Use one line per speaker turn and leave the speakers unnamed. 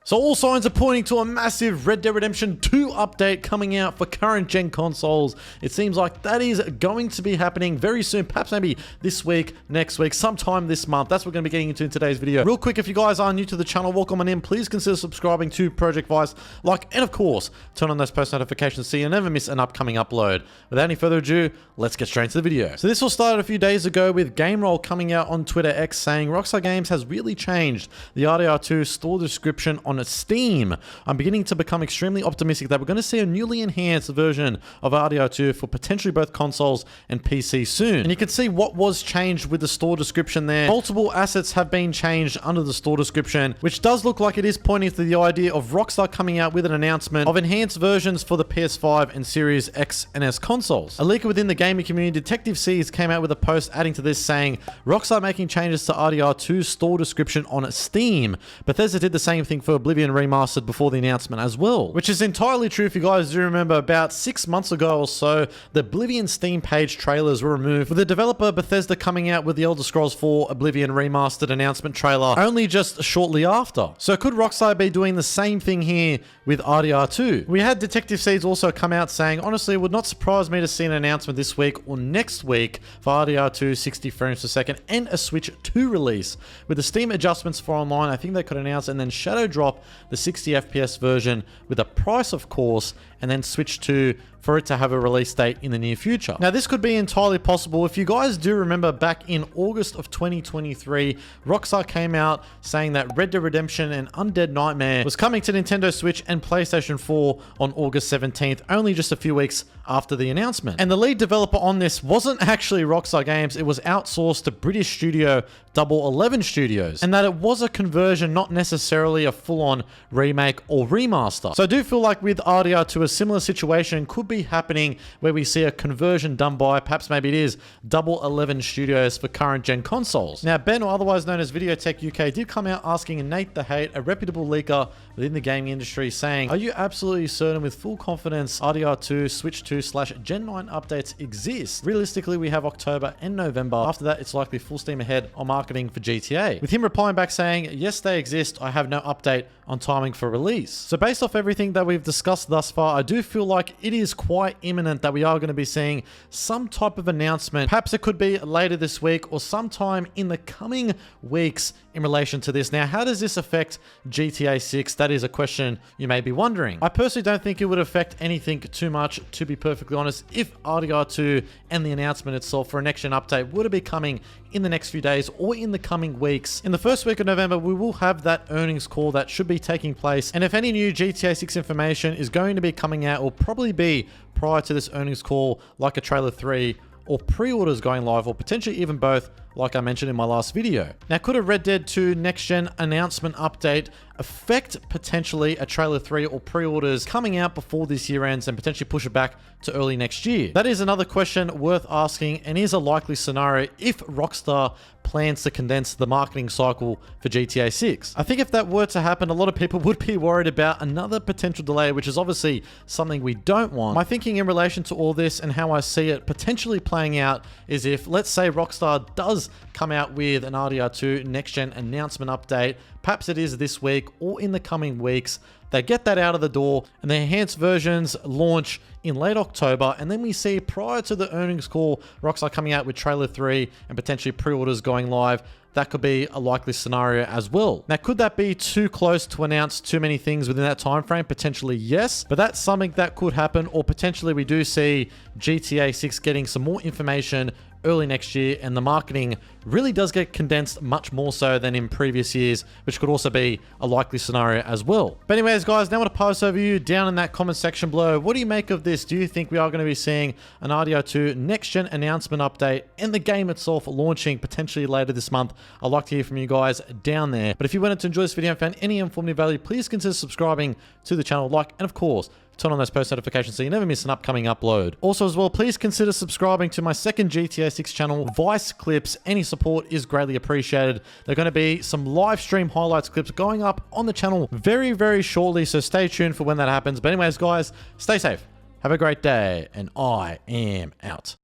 So all signs are pointing to a massive Red Dead Redemption 2 update coming out for current gen consoles. It seems like that is going to be happening very soon, perhaps maybe this week, next week, sometime this month. That's what we're going to be getting into in today's video. Real quick, if you guys are new to the channel, welcome on in. Please consider subscribing to Project Vice, like, and of course, turn on those post notifications so you never miss an upcoming upload. Without any further ado, let's get straight into the video. So this all started a few days ago with GameRoll coming out on Twitter X saying Rockstar Games has really changed the RDR2 store description on Steam. I'm beginning to become extremely optimistic that we're going to see a newly enhanced version of RDR2 for potentially both consoles and PC soon. And you can see what was changed with the store description there. Multiple assets have been changed under the store description, which does look like it is pointing to the idea of Rockstar coming out with an announcement of enhanced versions for the PS5 and Series X and S consoles. A leaker within the gaming community, Detective Seas, came out with a post adding to this saying, Rockstar making changes to RDR2 store description on Steam. Bethesda did the same thing for Oblivion Remastered before the announcement as well, which is entirely true. If you guys do remember, about 6 months ago or so, the Oblivion Steam page trailers were removed, with the developer Bethesda coming out with the Elder Scrolls 4 Oblivion Remastered announcement trailer only just shortly after. So could Rockstar be doing the same thing here with RDR2? We had Detective Seeds also come out saying, honestly, it would not surprise me to see an announcement this week or next week for RDR2 60 frames per second and a Switch 2 release. With the Steam adjustments for online, I think they could announce and then shadow drop the 60 FPS version with a price, of course, and then switch to for it to have a release date in the near future. Now, this could be entirely possible. If you guys do remember, back in August of 2023, Rockstar came out saying that Red Dead Redemption and Undead Nightmare was coming to Nintendo Switch and PlayStation 4 on August 17th, only just a few weeks after the announcement. And the lead developer on this wasn't actually Rockstar Games, it was outsourced to British studio Double 11 Studios, and that it was a conversion, not necessarily a full-on remake or remaster. So I do feel like with RDR2, a similar situation could be happening where we see a conversion done by, perhaps maybe it is, Double 11 Studios for current gen consoles. Now, Ben, or otherwise known as Videotech UK, did come out asking Nate the Hate, a reputable leaker within the gaming industry, saying, are you absolutely certain with full confidence RDR2 Switch 2/Gen 9 updates exist? Realistically, we have October and November. After that, it's likely full steam ahead on marketing for GTA. With him replying back saying, yes, they exist. I have no update on timing for release. So based off everything that we've discussed thus far, I do feel like it is quite imminent that we are going to be seeing some type of announcement. Perhaps it could be later this week or sometime in the coming weeks in relation to this. Now, how does this affect GTA 6? That is a question you may be wondering. I personally don't think it would affect anything too much, to be perfectly honest, if RDR2 and the announcement itself for a next-gen update would be coming in the next few days or in the coming weeks. In the first week of November, we will have that earnings call that should be taking place. And if any new GTA 6 information is going to be coming out, will probably be prior to this earnings call, like a trailer 3 or pre-orders going live, or potentially even both, like I mentioned in my last video. Now, could a Red Dead 2 next-gen announcement update affect potentially a trailer 3 or pre-orders coming out before this year ends and potentially push it back to early next year? That is another question worth asking and is a likely scenario if Rockstar plans to condense the marketing cycle for GTA 6. I think if that were to happen, a lot of people would be worried about another potential delay, which is obviously something we don't want. My thinking in relation to all this and how I see it potentially playing out is if, let's say, Rockstar does come out with an RDR2 next-gen announcement update, perhaps it is this week or in the coming weeks, they get that out of the door and the enhanced versions launch in late October, and then we see prior to the earnings call, Rockstar coming out with trailer 3 and potentially pre-orders going live. That could be a likely scenario as well. Now, could that be too close to announce too many things within that time frame? Potentially yes, but that's something that could happen, or potentially we do see GTA 6 getting some more information early next year, and the marketing really does get condensed much more so than in previous years, which could also be a likely scenario as well. But anyways, guys, now I want to pass over you down in that comment section below. What do you make of this? Do you think we are going to be seeing an RDR2 next-gen announcement update and the game itself launching potentially later this month? I'd like to hear from you guys down there. But if you wanted to enjoy this video and found any informative value, please consider subscribing to the channel, like, and of course, turn on those post notifications so you never miss an upcoming upload. Also as well, please consider subscribing to my second GTA 6 channel, Vice Clips. Any support is greatly appreciated. There are going to be some live stream highlights clips going up on the channel very, very shortly, so stay tuned for when that happens. But anyways, guys, stay safe, have a great day, and I am out.